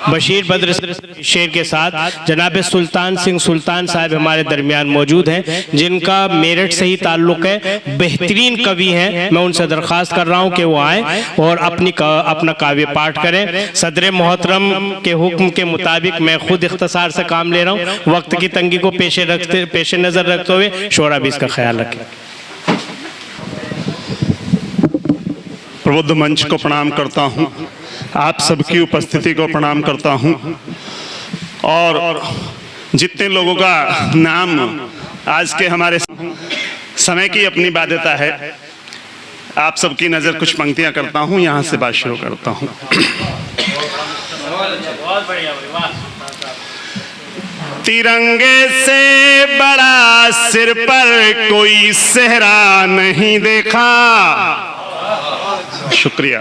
बशीर बद्र शेर के साथ जनाब सुल्तान सिंह सुल्तान साहब हमारे दरमियान मौजूद हैं, जिनका मेरठ से ही ताल्लुक़ है, बेहतरीन कवि हैं। मैं उनसे दरख्वास्त कर रहा हूँ कि वो आएँ और अपना काव्य पाठ करें। सदर मोहतरम के हुक्म के मुताबिक मैं खुद इख्तिसार से काम ले रहा हूँ। वक्त की तंगी को पेश नज़र रखते हुए शोरा भी इसका ख्याल रखें। प्रबुद्ध मंच को प्रणाम करता हूँ, आप सबकी उपस्थिति को प्रणाम करता हूँ, और जितने लोगों का नाम आज के हमारे समय की अपनी बाध्यता है, आप सबकी नज़र कुछ पंक्तियाँ करता हूँ, यहाँ से बात शुरू करता हूँ। तिरंगे से बड़ा सिर पर कोई सेहरा नहीं देखा। शुक्रिया।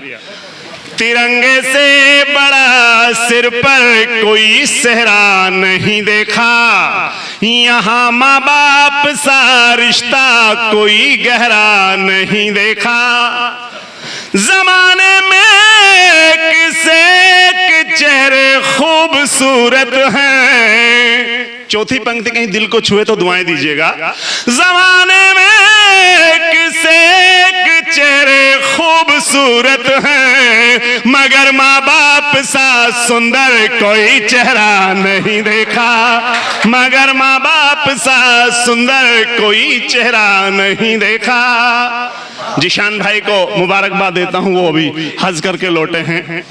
तिरंगे से बड़ा सिर पर कोई सेहरा नहीं देखा, यहाँ माँ बाप सा रिश्ता कोई गहरा नहीं देखा। जमाने में किसे के चेहरे खूबसूरत हैं। चौथी पंक्ति कहीं दिल को छुए तो दुआएं दीजिएगा। जमाने में किसे के चेहरे खूबसूरत हैं, मगर माँ बाप सा सुंदर कोई चेहरा नहीं देखा, मगर माँ बाप सा सुंदर कोई चेहरा नहीं देखा। जिशान भाई को मुबारकबाद देता हूं, वो अभी हज करके लौटे हैं।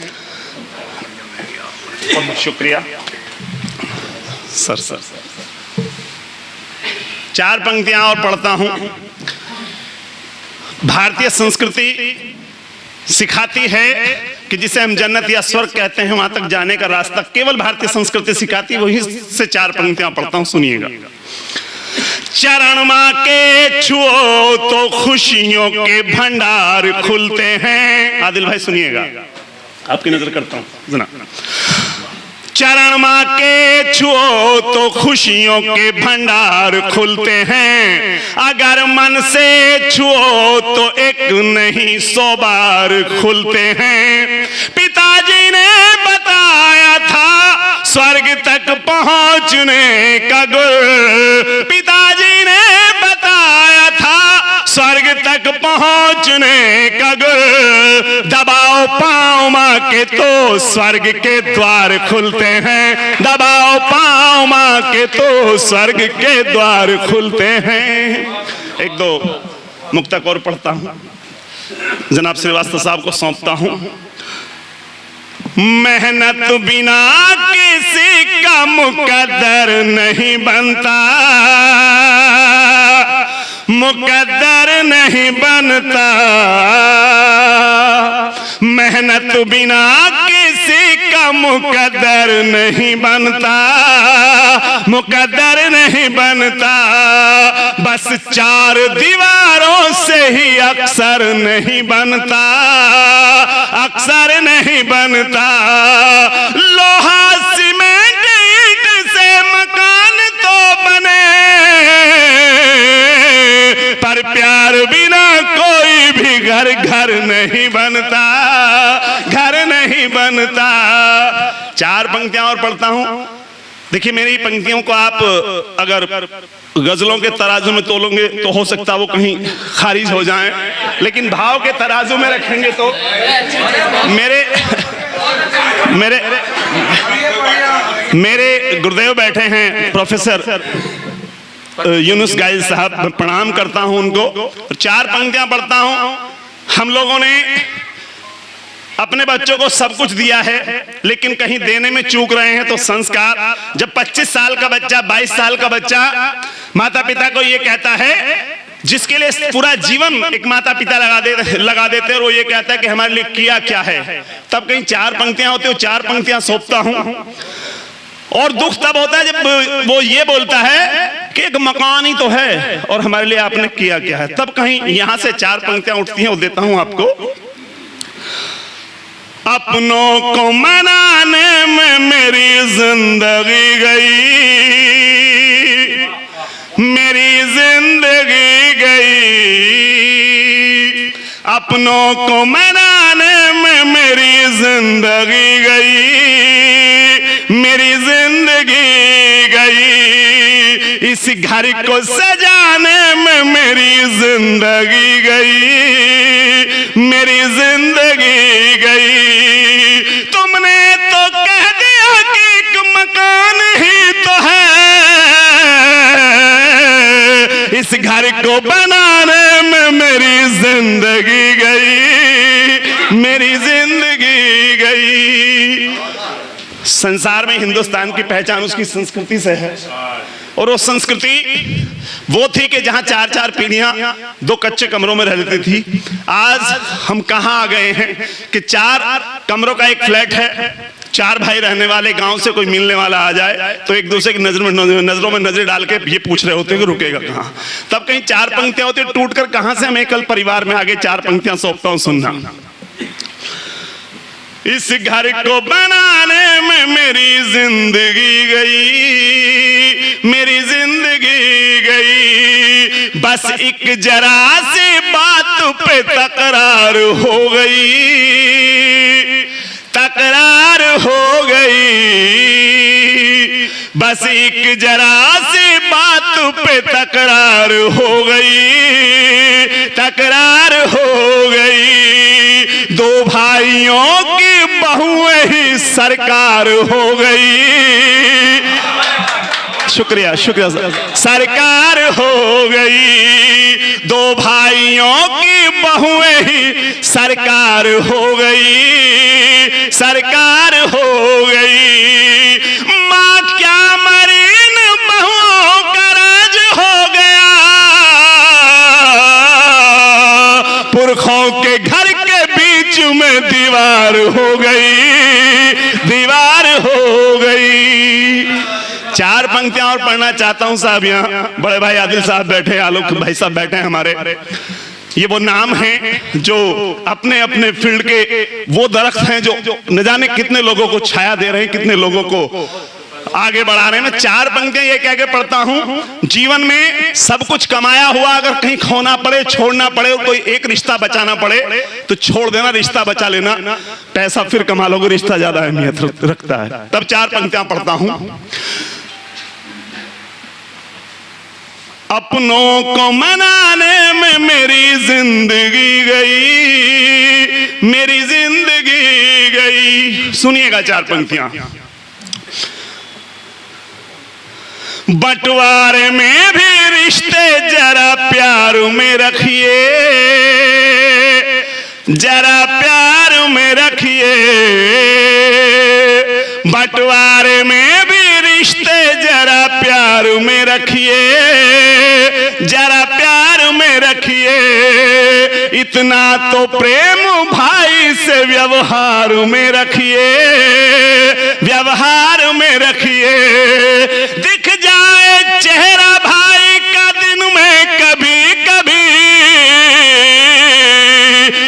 शुक्रिया सर। चार पंक्तियां और पढ़ता हूं। भारतीय संस्कृति सिखाती है कि जिसे हम जन्नत या स्वर्ग कहते हैं, वहां तक जाने का रास्ता केवल भारतीय संस्कृति सिखाती है। वही से चार पंक्तियां पढ़ता हूं, सुनिएगा। चरण माँ के छुओ तो खुशियों के भंडार खुलते हैं। आदिल भाई सुनिएगा, आपकी नजर करता हूं, सुना। चरण माँ के छुओ तो खुशियों के भंडार खुलते हैं, अगर मन से छुओ तो एक नहीं 100 बार खुलते हैं। पिताजी ने बताया था स्वर्ग तक पहुंचने का गुर, पिताजी ने बताया था स्वर्ग तक पहुंचने का गुर। दबाओ पाँव माँ के तो स्वर्ग के द्वार खुलते हैं, दबाओ पाँव माँ के तो स्वर्ग के द्वार खुलते हैं। एक दो मुक्तक और पढ़ता हूँ, जनाब श्रीवास्तव साहब को सौंपता हूँ। मेहनत बिना किसी का मुकद्दर नहीं बनता, मुकद्दर नहीं बनता। मेहनत बिना किसी का मुकद्दर नहीं बनता, मुकद्दर नहीं बनता। बस 4 दीवारों से ही अक्सर नहीं बनता, अक्सर नहीं बनता। लोहा सीमेंट ईंट से मकान तो बने, पर प्यार बिना कोई भी घर घर नहीं बनता, घर नहीं बनता। 4 पंक्तियां और पढ़ता हूं। देखिए, मेरी पंक्तियों को आप अगर गजलों के तराजू में तोलोगे तो हो सकता है वो कहीं खारिज हो जाएं, लेकिन भाव के तराजू में रखेंगे तो मेरे गुरुदेव बैठे हैं प्रोफेसर यूनुस गाइल साहब, मैं प्रणाम करता हूं उनको। 4 पंक्तियां पढ़ता हूं। हम लोगों ने अपने बच्चों को सब कुछ दिया है, लेकिन कहीं देने में चूक रहे हैं। तो संस्कार, जब 25 साल का बच्चा, 22 साल का बच्चा माता पिता को ये कहता है, जिसके लिए पूरा जीवन एक माता पिता लगा देते हैं, और वो ये कहता है कि हमारे लिए किया क्या है, तब कहीं 4 पंक्तियां होती है। 4 पंक्तियां सौंपता हूं। और दुख तब होता है जब वो ये बोलता है कि एक मकान ही तो है और हमारे लिए आपने किया क्या है, तब कहीं यहां से 4 पंक्तियां उठती हैं, वो देता हूं आपको। अपनों को मनाने में मेरी जिंदगी गई, मेरी जिंदगी गई। अपनों को मनाने में मेरी जिंदगी गई। इस घर को सजाने में मेरी जिंदगी गई, मेरी जिंदगी गई। तुमने तो कह दिया कि एक मकान ही तो है, इस घर को बनाने में मेरी जिंदगी गई, मेरी जिंदगी गई। संसार में हिंदुस्तान की पहचान उसकी संस्कृति से है, और वो संस्कृति वो थी कि जहां 4-4 पीढ़ियां 2 कच्चे कमरों में रहती थी। आज हम कहां आ गए हैं कि 4 कमरों का एक फ्लैट है, 4 भाई रहने वाले, गांव से कोई मिलने वाला आ जाए तो एक दूसरे की नजरों में नजर डाल के ये पूछ रहे होते हैं कि रुकेगा कहां। तब कहीं 4 पंक्तियां होती, टूटकर कहां से हम एकल परिवार में आगे 4 पंक्तियां सौंपता हूं, सुनना। इस घर को बनाने में मेरी जिंदगी गई, मेरी जिंदगी गई। बस एक जरा सी बात पे तकरार हो गई, तकरार हो गई। बस एक जरा सी बात पे तकरार हो गई, तकरार हो गई। 2 भाइयों की बहुएं ही सरकार हो गई। शुक्रिया शुक्रिया सर। सरकार हो गई, 2 भाइयों की बहुएं ही सरकार हो गई, सरकार हो गई। मां क्या मरीन बहुओं का राज हो गया, पुरखों के घर के बीच में दीवार हो गई, दीवार हो गई। 4 पंक्तियां और पढ़ना चाहता हूं साहब। यहाँ बड़े भाई आदिल साहब बैठे, आलोक भाई साहब बैठे हैं हमारे। ये वो नाम हैं जो अपने अपने फील्ड के वो दरख्त हैं जो न जाने कितने लोगों को छाया दे रहे हैं, कितने लोगों को आगे बढ़ा रहे हैं। मैं 4 पंक्तियां ये कह के पढ़ता हूं, जीवन में सब कुछ कमाया हुआ अगर कहीं खोना पड़े, छोड़ना पड़े, कोई एक रिश्ता बचाना पड़े तो छोड़ देना, रिश्ता बचा लेना। पैसा फिर कमा लोगे, रिश्ता ज्यादा अहमियत रखता है। तब 4 पंक्तियां पढ़ता हूं। अपनों को मनाने में मेरी जिंदगी गई, मेरी जिंदगी गई। सुनिएगा 4 पंक्तियां। बंटवारे में भी रिश्ते जरा प्यार में रखिए, जरा प्यार में रखिए। बंटवारे में भी रिश्ते जरा प्यार में रखिए, जरा प्यार में रखिए। इतना तो प्रेम भाई से व्यवहार में रखिए, व्यवहार में रखिए। दिख जाए चेहरा भाई का दिन में कभी कभी,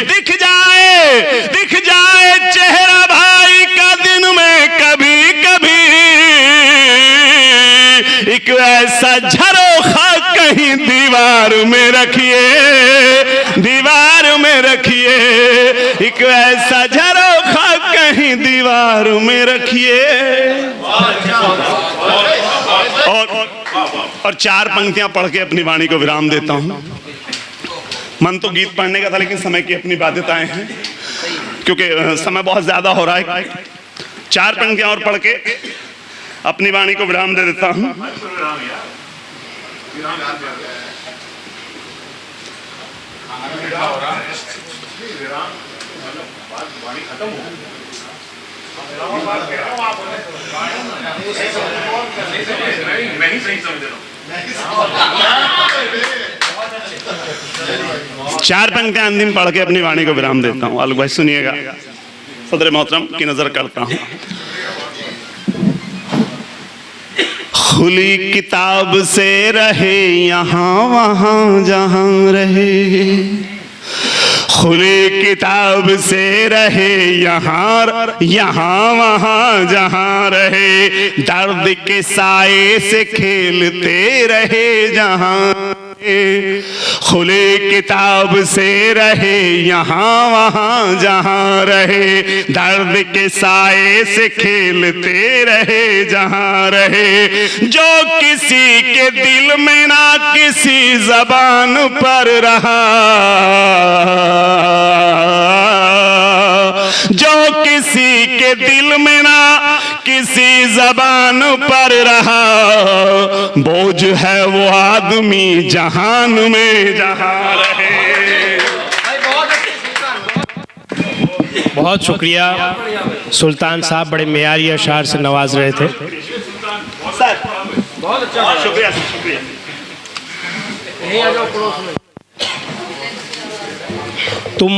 दिख जाए चेहरा भाई का दिन में कभी कभी। एक ऐसा झरोखा कहीं दीवार में रखिए, दीवार में रखिए। एक ऐसा झरोखा कहीं दीवार में रखिए। और 4 पंक्तियां पढ़ के अपनी वाणी को विराम देता हूं। मन तो गीत पढ़ने का था, लेकिन समय की अपनी बाध्यताएं हैं, क्योंकि समय बहुत ज्यादा हो रहा है। 4 पंक्तियां और पढ़ के अपनी वाणी को विराम दे देता हूं। चार पंक्तियां अंतिम पढ़ के अपनी वाणी को विराम देता हूं। आलोक भाई सुनिएगा, सदर मोहतरम की नजर करता हूं। खुली किताब से रहे यहाँ वहाँ जहाँ रहे, खुली किताब से रहे यहाँ यहाँ वहाँ जहाँ रहे, दर्द के साए से खेलते रहे जहाँ खुले किताब से रहे यहाँ वहाँ जहाँ रहे, दर्द के साए से खेलते रहे जहाँ रहे। जो किसी के दिल में ना किसी जबान पर रहा, जो किसी के दिल में ना किसी जबान पर रहा, बोझ है वो आदमी जहान में जहां रहे। बहुत शुक्रिया सुल्तान साहब, बड़े मेयारी अशार से नवाज रहे थे। बहुत अच्छा, शुक्रिया शुक्रिया। तुम